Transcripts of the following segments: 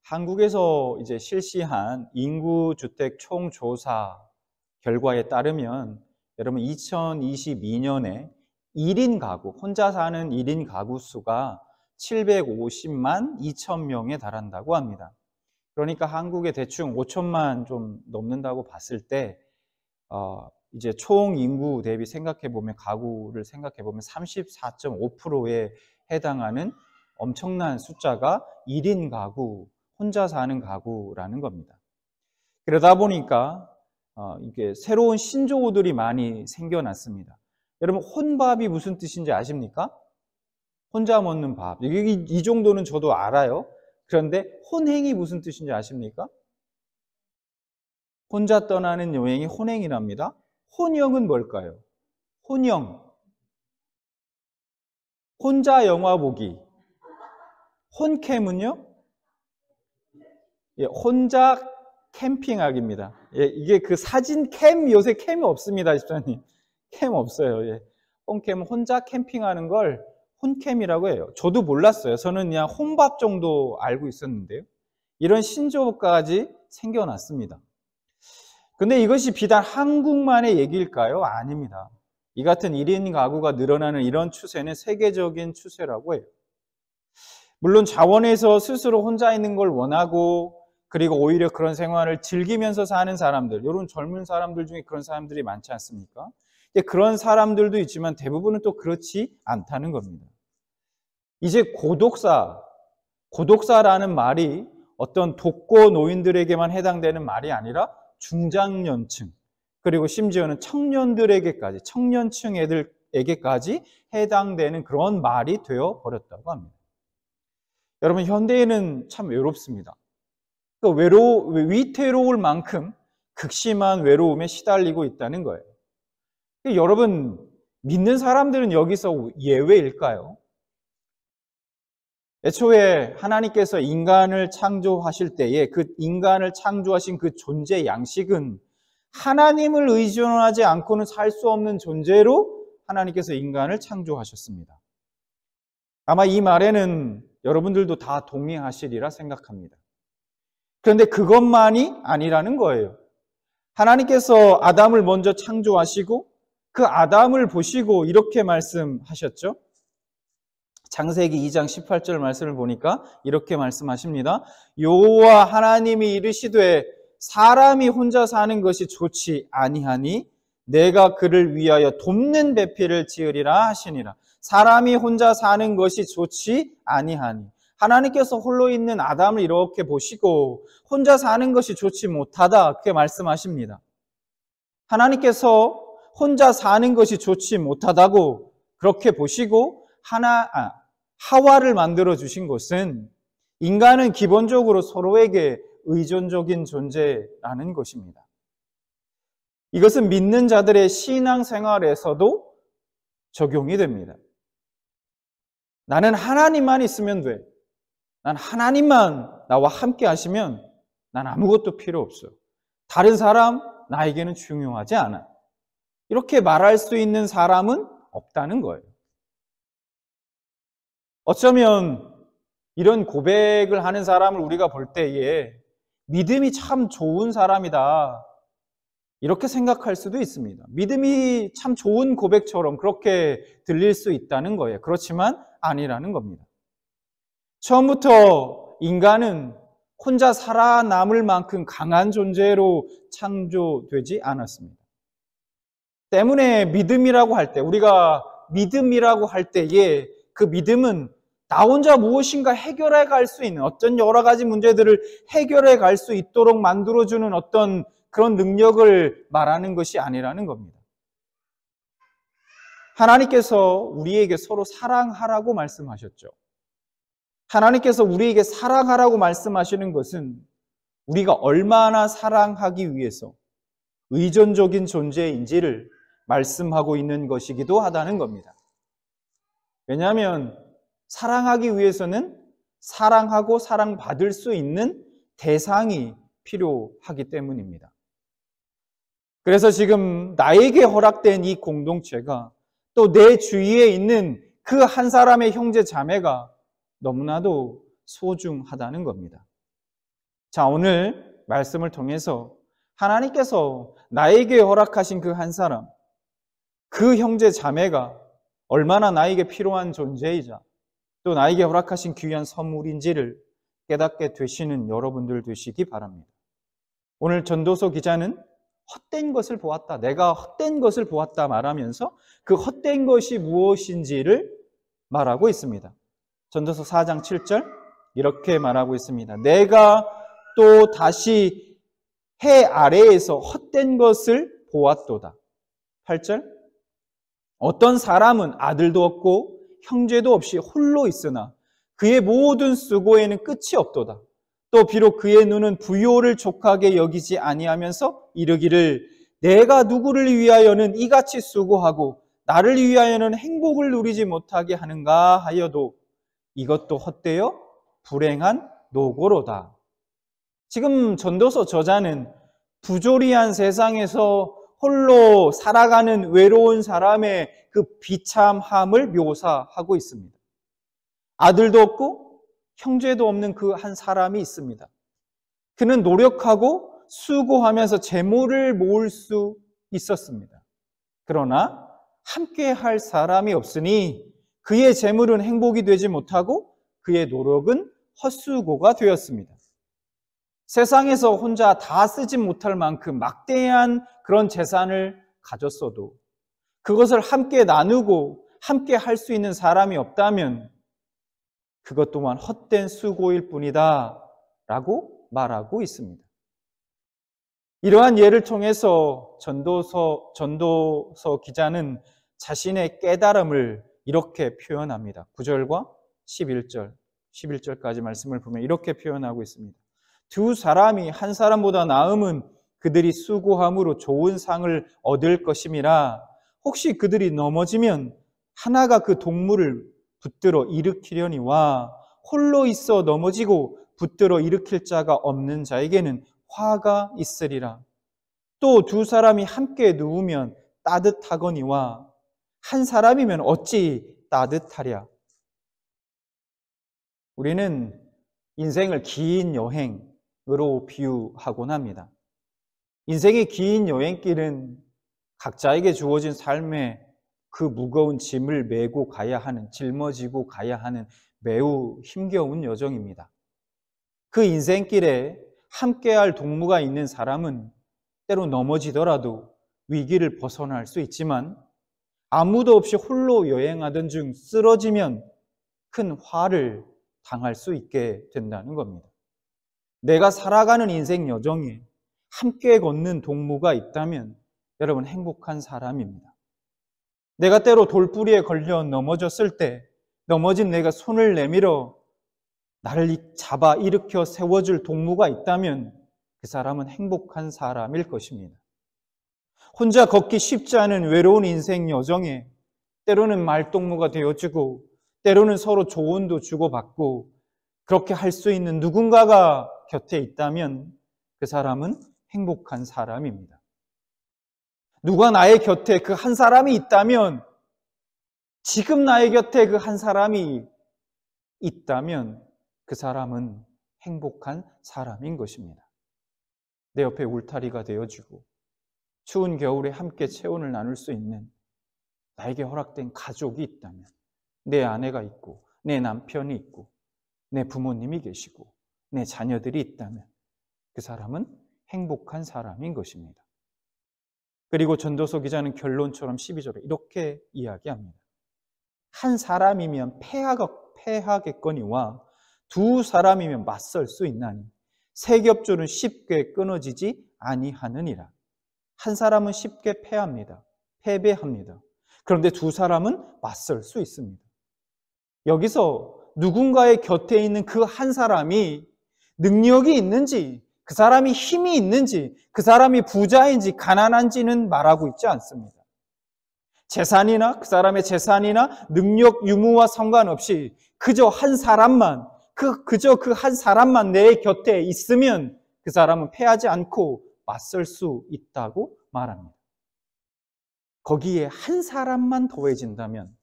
한국에서 이제 실시한 인구주택 총조사 결과에 따르면 여러분 2022년에 1인 가구, 혼자 사는 1인 가구 수가 750만 2천 명에 달한다고 합니다. 그러니까 한국에 대충 5천만 좀 넘는다고 봤을 때 이제 총 인구 대비 생각해보면 가구를 생각해보면 34.5%에 해당하는 엄청난 숫자가 1인 가구, 혼자 사는 가구라는 겁니다. 그러다 보니까 이게 새로운 신조어들이 많이 생겨났습니다. 여러분 혼밥이 무슨 뜻인지 아십니까? 혼자 먹는 밥. 이 정도는 저도 알아요. 그런데 혼행이 무슨 뜻인지 아십니까? 혼자 떠나는 여행이 혼행이랍니다. 혼영은 뭘까요? 혼영. 혼자 영화 보기. 혼캠은요? 예, 혼자 캠핑하기입니다. 예, 이게 그 사진 캠, 요새 캠이 없습니다, 집사님. 캠 없어요. 예. 혼캠은 혼자 캠핑하는 걸 혼캠이라고 해요. 저도 몰랐어요. 저는 그냥 혼밥 정도 알고 있었는데요. 이런 신조어까지 생겨났습니다. 근데 이것이 비단 한국만의 얘기일까요? 아닙니다. 이 같은 1인 가구가 늘어나는 이런 추세는 세계적인 추세라고 해요. 물론 자원에서 스스로 혼자 있는 걸 원하고 그리고 오히려 그런 생활을 즐기면서 사는 사람들, 이런 젊은 사람들 중에 그런 사람들이 많지 않습니까? 그런 사람들도 있지만 대부분은 또 그렇지 않다는 겁니다. 이제 고독사라는 말이 어떤 독거 노인들에게만 해당되는 말이 아니라 중장년층, 그리고 심지어는 청년들에게까지, 청년층 애들에게까지 해당되는 그런 말이 되어 버렸다고 합니다. 여러분, 현대인은 참 외롭습니다. 위태로울 만큼 극심한 외로움에 시달리고 있다는 거예요. 여러분, 믿는 사람들은 여기서 예외일까요? 애초에 하나님께서 인간을 창조하실 때에 그 인간을 창조하신 그 존재 양식은 하나님을 의존하지 않고는 살 수 없는 존재로 하나님께서 인간을 창조하셨습니다. 아마 이 말에는 여러분들도 다 동의하시리라 생각합니다. 그런데 그것만이 아니라는 거예요. 하나님께서 아담을 먼저 창조하시고 그 아담을 보시고 이렇게 말씀하셨죠. 창세기 2장 18절 말씀을 보니까 이렇게 말씀하십니다. 여호와 하나님이 이르시되 사람이 혼자 사는 것이 좋지 아니하니 내가 그를 위하여 돕는 배필을 지으리라 하시니라. 사람이 혼자 사는 것이 좋지 아니하니, 하나님께서 홀로 있는 아담을 이렇게 보시고 혼자 사는 것이 좋지 못하다, 그렇게 말씀하십니다. 하나님께서 혼자 사는 것이 좋지 못하다고 그렇게 보시고 하와를 만들어 주신 것은 인간은 기본적으로 서로에게 의존적인 존재라는 것입니다. 이것은 믿는 자들의 신앙생활에서도 적용이 됩니다. 나는 하나님만 있으면 돼. 난 하나님만 나와 함께 하시면 난 아무것도 필요 없어요. 다른 사람 나에게는 중요하지 않아. 이렇게 말할 수 있는 사람은 없다는 거예요. 어쩌면 이런 고백을 하는 사람을 우리가 볼 때에 믿음이 참 좋은 사람이다, 이렇게 생각할 수도 있습니다. 믿음이 참 좋은 고백처럼 그렇게 들릴 수 있다는 거예요. 그렇지만 아니라는 겁니다. 처음부터 인간은 혼자 살아남을 만큼 강한 존재로 창조되지 않았습니다. 때문에 믿음이라고 할 때, 우리가 믿음이라고 할 때에 그 믿음은 나 혼자 무엇인가 해결해 갈 수 있는, 어떤 여러 가지 문제들을 해결해 갈 수 있도록 만들어주는 어떤 그런 능력을 말하는 것이 아니라는 겁니다. 하나님께서 우리에게 서로 사랑하라고 말씀하셨죠. 하나님께서 우리에게 사랑하라고 말씀하시는 것은 우리가 얼마나 사랑하기 위해서 의존적인 존재인지를 말씀하고 있는 것이기도 하다는 겁니다. 왜냐하면 사랑하기 위해서는 사랑하고 사랑받을 수 있는 대상이 필요하기 때문입니다. 그래서 지금 나에게 허락된 이 공동체가 또 내 주위에 있는 그 한 사람의 형제 자매가 너무나도 소중하다는 겁니다. 자, 오늘 말씀을 통해서 하나님께서 나에게 허락하신 그 한 사람, 그 형제 자매가 얼마나 나에게 필요한 존재이자 또 나에게 허락하신 귀한 선물인지를 깨닫게 되시는 여러분들 되시기 바랍니다. 오늘 전도서 기자는 헛된 것을 보았다, 내가 헛된 것을 보았다 말하면서 그 헛된 것이 무엇인지를 말하고 있습니다. 전도서 4장 7절 이렇게 말하고 있습니다. 내가 또 다시 해 아래에서 헛된 것을 보았도다. 8절 어떤 사람은 아들도 없고 형제도 없이 홀로 있으나 그의 모든 수고에는 끝이 없도다. 또 비록 그의 눈은 부요를 족하게 여기지 아니하면서 이르기를 내가 누구를 위하여는 이같이 수고하고 나를 위하여는 행복을 누리지 못하게 하는가 하여도 이것도 헛되어 불행한 노고로다. 지금 전도서 저자는 부조리한 세상에서 홀로 살아가는 외로운 사람의 그 비참함을 묘사하고 있습니다. 아들도 없고 형제도 없는 그 한 사람이 있습니다. 그는 노력하고 수고하면서 재물을 모을 수 있었습니다. 그러나 함께 할 사람이 없으니 그의 재물은 행복이 되지 못하고 그의 노력은 헛수고가 되었습니다. 세상에서 혼자 다 쓰지 못할 만큼 막대한 그런 재산을 가졌어도 그것을 함께 나누고 함께 할 수 있는 사람이 없다면 그것 또한 헛된 수고일 뿐이다 라고 말하고 있습니다. 이러한 예를 통해서 전도서 기자는 자신의 깨달음을 이렇게 표현합니다. 9절과 11절까지 말씀을 보면 이렇게 표현하고 있습니다. 두 사람이 한 사람보다 나음은 그들이 수고함으로 좋은 상을 얻을 것임이라. 혹시 그들이 넘어지면 하나가 그 동물을 붙들어 일으키려니와 홀로 있어 넘어지고 붙들어 일으킬 자가 없는 자에게는 화가 있으리라. 또 두 사람이 함께 누우면 따뜻하거니와 한 사람이면 어찌 따뜻하랴. 우리는 인생을 긴 여행으로 비유하곤 합니다. 인생의 긴 여행길은 각자에게 주어진 삶의 그 무거운 짐을 메고 가야 하는, 짊어지고 가야 하는 매우 힘겨운 여정입니다. 그 인생길에 함께할 동무가 있는 사람은 때로 넘어지더라도 위기를 벗어날 수 있지만 아무도 없이 홀로 여행하던 중 쓰러지면 큰 화를 당할 수 있게 된다는 겁니다. 내가 살아가는 인생 여정에 함께 걷는 동무가 있다면 여러분 행복한 사람입니다. 내가 때로 돌부리에 걸려 넘어졌을 때 넘어진 내가 손을 내밀어 나를 잡아 일으켜 세워줄 동무가 있다면 그 사람은 행복한 사람일 것입니다. 혼자 걷기 쉽지 않은 외로운 인생 여정에 때로는 말동무가 되어주고 때로는 서로 조언도 주고받고 그렇게 할 수 있는 누군가가 곁에 있다면 그 사람은 행복한 사람입니다. 누가 나의 곁에 그 한 사람이 있다면, 지금 나의 곁에 그 한 사람이 있다면 그 사람은 행복한 사람인 것입니다. 내 옆에 울타리가 되어주고 추운 겨울에 함께 체온을 나눌 수 있는 나에게 허락된 가족이 있다면, 내 아내가 있고 내 남편이 있고 내 부모님이 계시고 내 자녀들이 있다면 그 사람은 행복한 사람인 것입니다. 그리고 전도서 기자는 결론처럼 12절에 이렇게 이야기합니다. 한 사람이면 패하겠거니와 두 사람이면 맞설 수 있나니 세 겹줄은 쉽게 끊어지지 아니하느니라. 한 사람은 쉽게 패배합니다. 그런데 두 사람은 맞설 수 있습니다. 여기서 누군가의 곁에 있는 그 한 사람이 능력이 있는지, 그 사람이 힘이 있는지, 그 사람이 부자인지 가난한지는 말하고 있지 않습니다. 재산이나 그 사람의 재산이나 능력 유무와 상관없이 그저 한 사람만, 그저 그 한 사람만 내 곁에 있으면 그 사람은 패하지 않고 맞설 수 있다고 말합니다. 거기에 한 사람만 더해진다면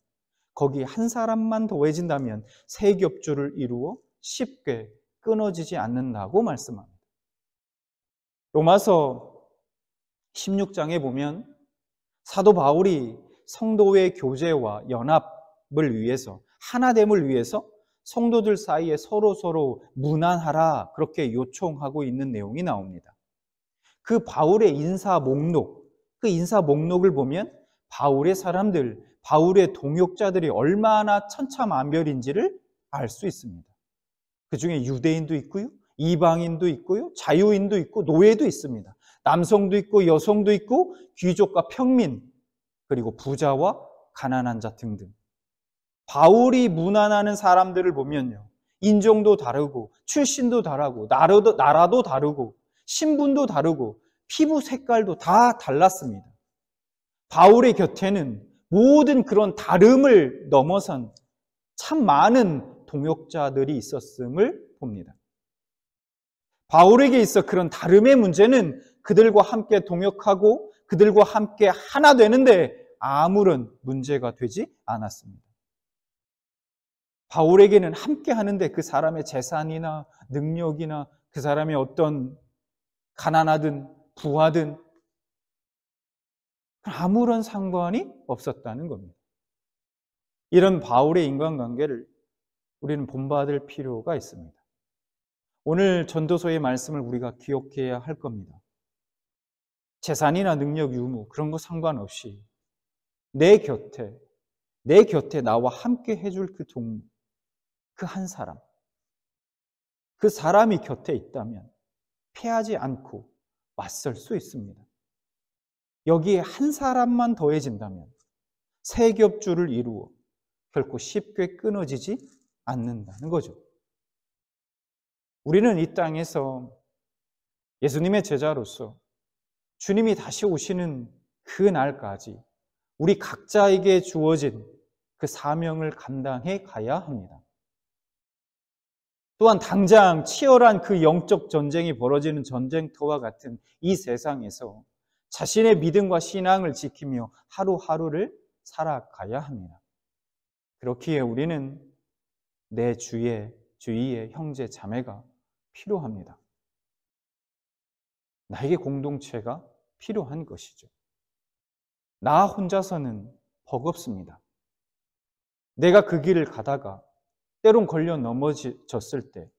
세 겹줄을 이루어 쉽게 끊어지지 않는다고 말씀합니다. 로마서 16장에 보면 사도 바울이 성도의 교제와 연합을 위해서, 하나됨을 위해서 성도들 사이에 서로 문안하라 그렇게 요청하고 있는 내용이 나옵니다. 그 바울의 인사 목록, 그 인사 목록을 보면 바울의 사람들, 바울의 동역자들이 얼마나 천차만별인지를 알 수 있습니다. 그 중에 유대인도 있고요, 이방인도 있고요, 자유인도 있고 노예도 있습니다. 남성도 있고 여성도 있고 귀족과 평민, 그리고 부자와 가난한 자 등등. 바울이 문안하는 사람들을 보면요, 인종도 다르고 출신도 다르고 나라도 다르고 신분도 다르고 피부 색깔도 다 달랐습니다. 바울의 곁에는 모든 그런 다름을 넘어선 참 많은 동역자들이 있었음을 봅니다. 바울에게 있어 그런 다름의 문제는 그들과 함께 동역하고 그들과 함께 하나 되는데 아무런 문제가 되지 않았습니다. 바울에게는 함께 하는데 그 사람의 재산이나 능력이나 그 사람의 어떤 가난하든 부하든 아무런 상관이 없었다는 겁니다. 이런 바울의 인간관계를 우리는 본받을 필요가 있습니다. 오늘 전도서의 말씀을 우리가 기억해야 할 겁니다. 재산이나 능력, 유무 그런 거 상관없이 내 곁에 나와 함께 해줄 그 동무, 그 한 사람, 그 사람이 곁에 있다면 패하지 않고 맞설 수 있습니다. 여기에 한 사람만 더해진다면 세 겹줄을 이루어 결코 쉽게 끊어지지 않는다는 거죠. 우리는 이 땅에서 예수님의 제자로서 주님이 다시 오시는 그 날까지 우리 각자에게 주어진 그 사명을 감당해 가야 합니다. 또한 당장 치열한 그 영적 전쟁이 벌어지는 전쟁터와 같은 이 세상에서 자신의 믿음과 신앙을 지키며 하루하루를 살아가야 합니다. 그렇기에 우리는 내 주위에 형제 자매가 필요합니다. 나에게 공동체가 필요한 것이죠. 나 혼자서는 버겁습니다. 내가 그 길을 가다가 때론 걸려 넘어졌을 때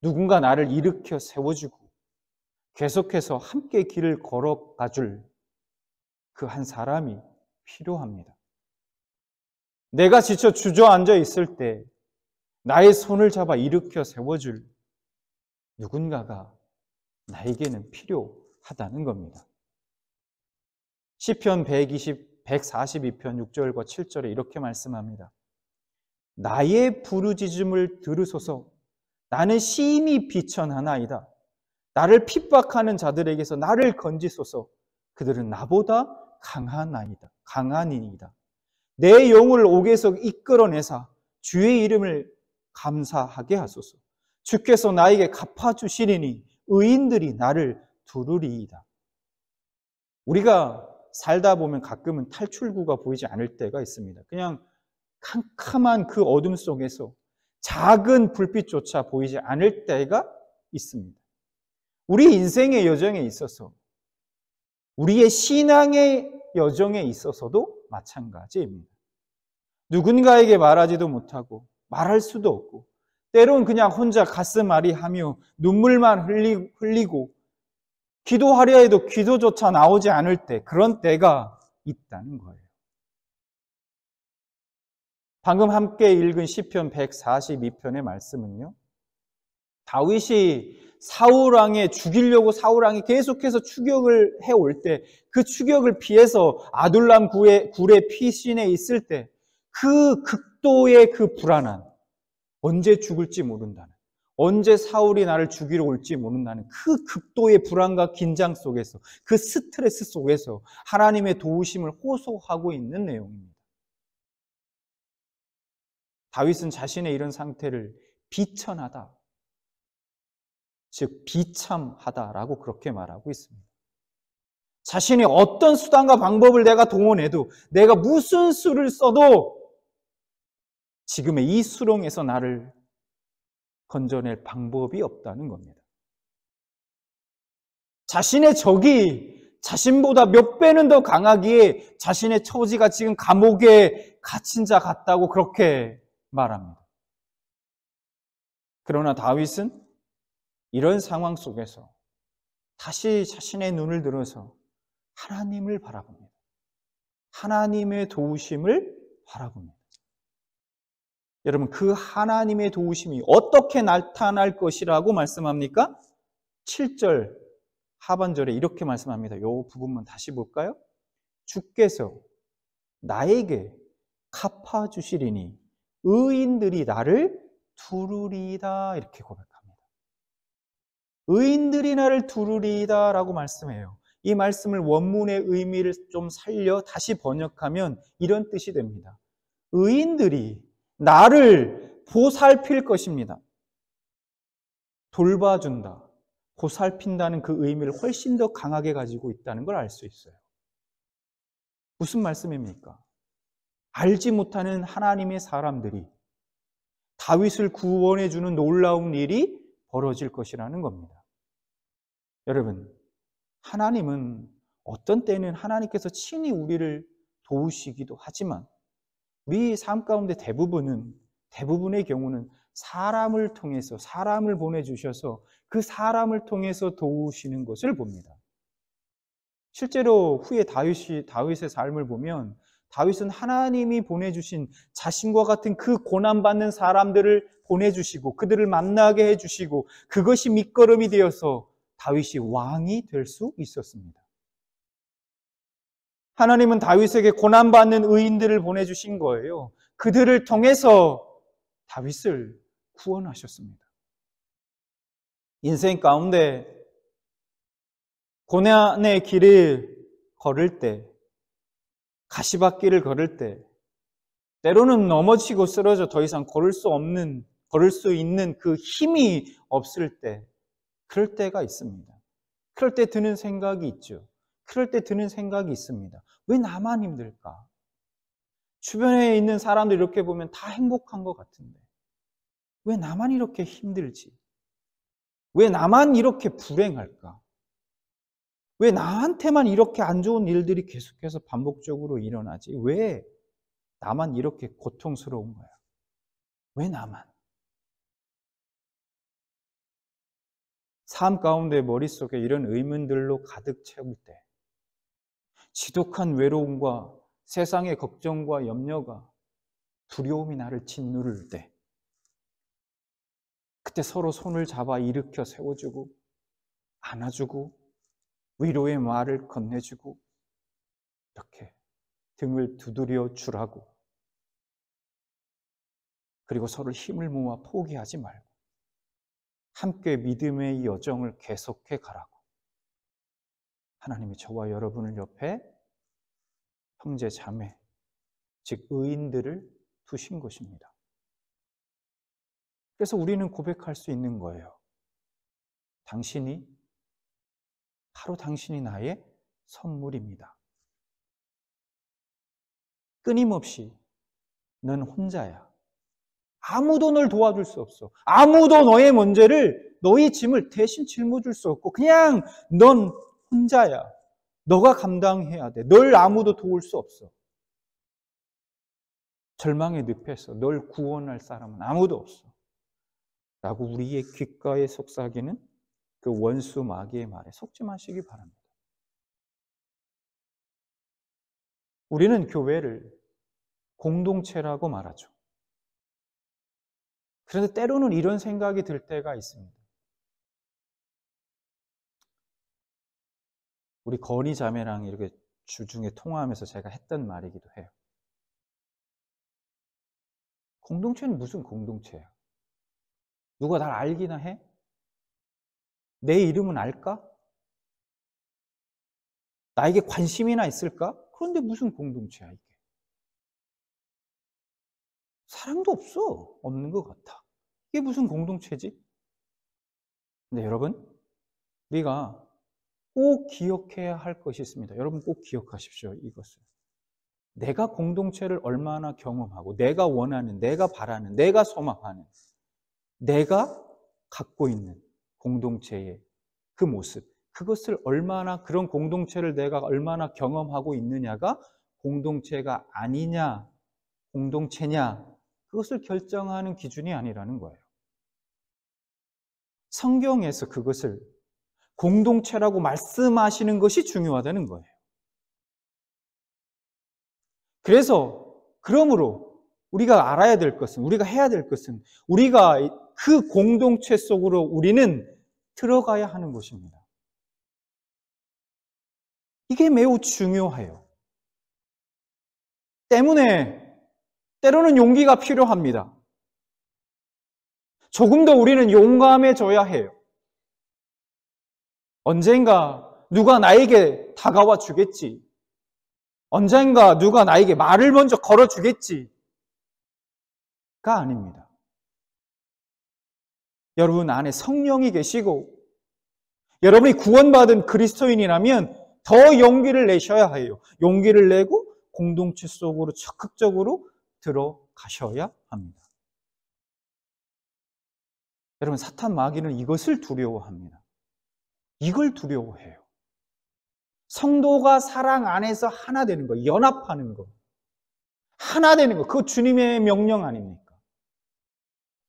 누군가 나를 일으켜 세워주고 계속해서 함께 길을 걸어가줄 그 한 사람이 필요합니다. 내가 지쳐 주저앉아 있을 때 나의 손을 잡아 일으켜 세워줄 누군가가 나에게는 필요하다는 겁니다. 시편 142편 6절과 7절에 이렇게 말씀합니다. 나의 부르짖음을 들으소서. 나는 심히 비천하나이다. 나를 핍박하는 자들에게서 나를 건지소서. 그들은 나보다 강하니이다. 내 영을 옥에서 이끌어내사 주의 이름을 감사하게 하소서. 주께서 나에게 갚아주시리니 의인들이 나를 두루리이다. 우리가 살다 보면 가끔은 탈출구가 보이지 않을 때가 있습니다. 그냥 캄캄한 그 어둠 속에서 작은 불빛조차 보이지 않을 때가 있습니다. 우리 인생의 여정에 있어서, 우리의 신앙의 여정에 있어서도 마찬가지입니다. 누군가에게 말하지도 못하고 말할 수도 없고 때론 그냥 혼자 가슴 아리하며 눈물만 흘리고 기도하려 해도 기도조차 나오지 않을 때, 그런 때가 있다는 거예요. 방금 함께 읽은 시편 142편의 말씀은요, 다윗이 사울왕에 죽이려고 사울왕이 계속해서 추격을 해올 때 그 추격을 피해서 아둘람 굴의 피신에 있을 때 그 극도의 그 불안한, 언제 죽을지 모른다는, 언제 사울이 나를 죽이러 올지 모른다는 그 극도의 불안과 긴장 속에서, 그 스트레스 속에서 하나님의 도우심을 호소하고 있는 내용입니다. 다윗은 자신의 이런 상태를 비천하다, 즉 비참하다라고 그렇게 말하고 있습니다. 자신이 어떤 수단과 방법을 내가 동원해도, 내가 무슨 수를 써도 지금의 이 수렁에서 나를 건져낼 방법이 없다는 겁니다. 자신의 적이 자신보다 몇 배는 더 강하기에 자신의 처지가 지금 감옥에 갇힌 자 같다고 그렇게 말합니다. 그러나 다윗은 이런 상황 속에서 다시 자신의 눈을 들어서 하나님을 바라봅니다. 하나님의 도우심을 바라봅니다. 여러분, 그 하나님의 도우심이 어떻게 나타날 것이라고 말씀합니까? 7절 하반절에 이렇게 말씀합니다. 이 부분만 다시 볼까요? 주께서 나에게 갚아주시리니 의인들이 나를 두루리이다, 이렇게 고백합니다. 의인들이 나를 두루리이다 라고 말씀해요. 이 말씀을 원문의 의미를 좀 살려 다시 번역하면 이런 뜻이 됩니다. 의인들이 나를 보살필 것입니다. 돌봐준다, 보살핀다는 그 의미를 훨씬 더 강하게 가지고 있다는 걸 알 수 있어요. 무슨 말씀입니까? 알지 못하는 하나님의 사람들이 다윗을 구원해 주는 놀라운 일이 벌어질 것이라는 겁니다. 여러분, 하나님은 어떤 때는 하나님께서 친히 우리를 도우시기도 하지만 우리 삶 가운데 대부분의 경우는 사람을 통해서, 사람을 보내주셔서 그 사람을 통해서 도우시는 것을 봅니다. 실제로 후에 다윗의 삶을 보면 다윗은 하나님이 보내주신 자신과 같은 그 고난받는 사람들을 보내주시고 그들을 만나게 해주시고 그것이 밑거름이 되어서 다윗이 왕이 될 수 있었습니다. 하나님은 다윗에게 고난받는 의인들을 보내주신 거예요. 그들을 통해서 다윗을 구원하셨습니다. 인생 가운데 고난의 길을 걸을 때, 가시밭길을 걸을 때, 때로는 넘어지고 쓰러져 더 이상 걸을 수 있는 그 힘이 없을 때, 그럴 때가 있습니다. 그럴 때 드는 생각이 있죠. 그럴 때 드는 생각이 있습니다. 왜 나만 힘들까? 주변에 있는 사람들 이렇게 보면 다 행복한 것 같은데 왜 나만 이렇게 힘들지? 왜 나만 이렇게 불행할까? 왜 나한테만 이렇게 안 좋은 일들이 계속해서 반복적으로 일어나지? 왜 나만 이렇게 고통스러운 거야? 왜 나만? 삶 가운데 머릿속에 이런 의문들로 가득 채울 때, 지독한 외로움과 세상의 걱정과 염려가, 두려움이 나를 짓누를 때, 그때 서로 손을 잡아 일으켜 세워주고 안아주고 위로의 말을 건네주고 이렇게 등을 두드려 주라고, 그리고 서로 힘을 모아 포기하지 말고 함께 믿음의 여정을 계속해 가라고 하나님이 저와 여러분을 옆에 형제 자매, 즉 의인들을 두신 것입니다. 그래서 우리는 고백할 수 있는 거예요. 바로 당신이 나의 선물입니다. 끊임없이 넌 혼자야. 아무도 널 도와줄 수 없어. 아무도 너의 짐을 대신 짊어질 수 없고 그냥 넌 혼자야. 너가 감당해야 돼. 널 아무도 도울 수 없어. 절망의 늪에서 널 구원할 사람은 아무도 없어. 라고 우리의 귓가에 속삭이는 그 원수 마귀의 말에 속지 마시기 바랍니다. 우리는 교회를 공동체라고 말하죠. 그런데 때로는 이런 생각이 들 때가 있습니다. 우리 건희 자매랑 이렇게 주중에 통화하면서 제가 했던 말이기도 해요. 공동체는 무슨 공동체야? 누가 날 알기나 해? 내 이름은 알까? 나에게 관심이나 있을까? 그런데 무슨 공동체야 이게? 사랑도 없어. 없는 것 같아. 이게 무슨 공동체지? 근데 여러분, 우리가 꼭 기억해야 할 것이 있습니다. 여러분 꼭 기억하십시오. 이것을. 내가 공동체를 얼마나 경험하고 내가 원하는, 내가 바라는, 내가 소망하는, 내가 갖고 있는 공동체의 그 모습, 그것을 얼마나, 그런 공동체를 내가 얼마나 경험하고 있느냐가 공동체가 아니냐, 공동체냐, 그것을 결정하는 기준이 아니라는 거예요. 성경에서 그것을 공동체라고 말씀하시는 것이 중요하다는 거예요. 그러므로 우리가 알아야 될 것은, 우리가 해야 될 것은, 우리가 그 공동체 속으로 우리는 들어가야 하는 것입니다. 이게 매우 중요해요. 때문에 때로는 용기가 필요합니다. 조금 더 우리는 용감해져야 해요. 언젠가 누가 나에게 다가와 주겠지. 언젠가 누가 나에게 말을 먼저 걸어 주겠지가 아닙니다. 여러분 안에 성령이 계시고 여러분이 구원받은 그리스도인이라면 더 용기를 내셔야 해요. 용기를 내고 공동체 속으로 적극적으로 들어가셔야 합니다. 여러분, 사탄 마귀는 이것을 두려워합니다. 이걸 두려워해요. 성도가 사랑 안에서 하나 되는 거, 연합하는 거, 하나 되는 거, 그거 주님의 명령 아닙니까?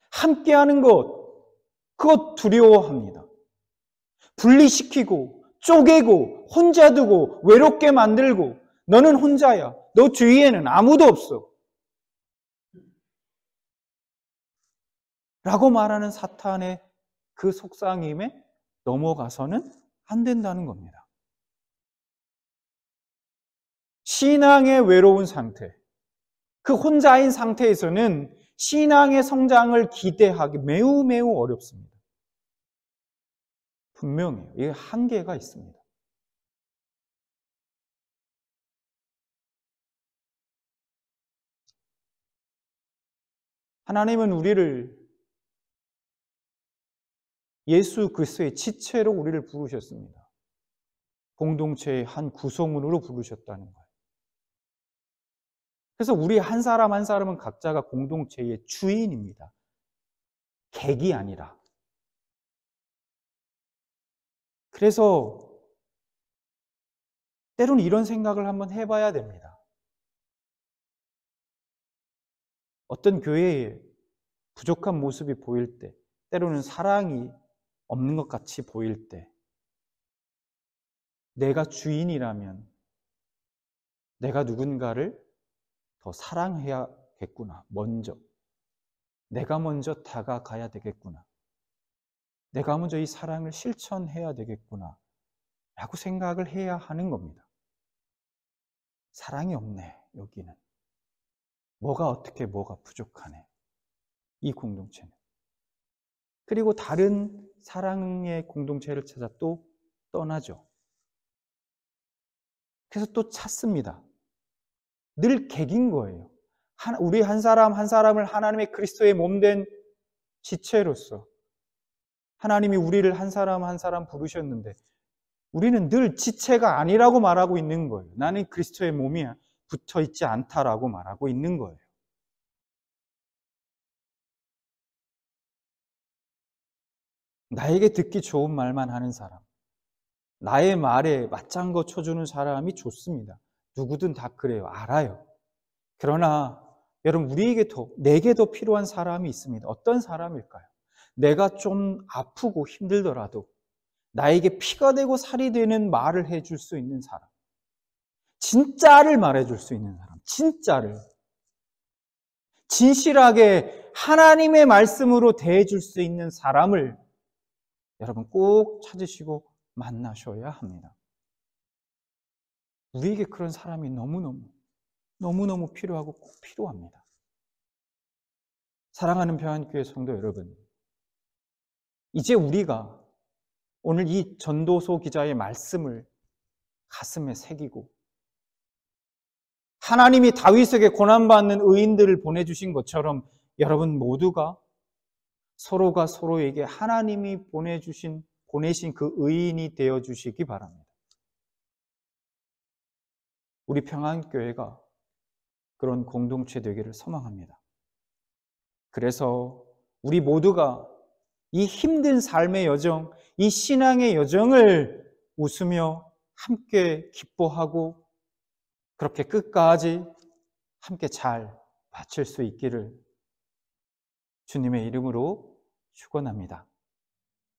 함께하는 것, 그거 두려워합니다. 분리시키고 쪼개고 혼자 두고 외롭게 만들고 너는 혼자야. 너 주위에는 아무도 없어. 라고 말하는 사탄의 그 속삭임에 넘어가서는 안 된다는 겁니다. 신앙의 외로운 상태, 그 혼자인 상태에서는 신앙의 성장을 기대하기 매우 어렵습니다. 분명해요. 이게 한계가 있습니다. 하나님은 우리를 예수 그리스도의 지체로 우리를 부르셨습니다. 공동체의 한 구성원으로 부르셨다는 거예요. 그래서 우리 한 사람 한 사람은 각자가 공동체의 주인입니다. 객이 아니라. 그래서 때로는 이런 생각을 한번 해봐야 됩니다. 어떤 교회에 부족한 모습이 보일 때, 때로는 사랑이 없는 것 같이 보일 때, 내가 주인이라면 내가 누군가를 더 사랑해야겠구나. 내가 먼저 다가가야 되겠구나. 내가 먼저 이 사랑을 실천해야 되겠구나. 라고 생각을 해야 하는 겁니다. 사랑이 없네, 여기는. 뭐가 부족하네. 이 공동체는. 그리고 다른 사랑의 공동체를 찾아 또 떠나죠. 그래서 또 찾습니다. 늘 객인 거예요. 우리 한 사람 한 사람을 하나님의 그리스도의 몸된 지체로서 하나님이 우리를 한 사람 한 사람 부르셨는데 우리는 늘 지체가 아니라고 말하고 있는 거예요. 나는 그리스도의 몸이 붙어 있지 않다라고 말하고 있는 거예요. 나에게 듣기 좋은 말만 하는 사람, 나의 말에 맞장구 쳐주는 사람이 좋습니다. 누구든 다 그래요. 알아요. 그러나 여러분, 내게 더 필요한 사람이 있습니다. 어떤 사람일까요? 내가 좀 아프고 힘들더라도 나에게 피가 되고 살이 되는 말을 해줄 수 있는 사람, 진짜를 말해줄 수 있는 사람, 진짜를 진실하게 하나님의 말씀으로 대해줄 수 있는 사람을 여러분 꼭 찾으시고 만나셔야 합니다. 우리에게 그런 사람이 너무너무 필요하고 꼭 필요합니다. 사랑하는 평안교회 성도 여러분, 이제 우리가 오늘 이 전도서 기자의 말씀을 가슴에 새기고 하나님이 다윗에게 고난받는 의인들을 보내주신 것처럼 여러분 모두가 서로가 서로에게 하나님이 보내신 그 의인이 되어주시기 바랍니다. 우리 평안교회가 그런 공동체 되기를 소망합니다. 그래서 우리 모두가 이 힘든 삶의 여정, 이 신앙의 여정을 웃으며 함께 기뻐하고 그렇게 끝까지 함께 잘 바칠 수 있기를 주님의 이름으로 축원합니다.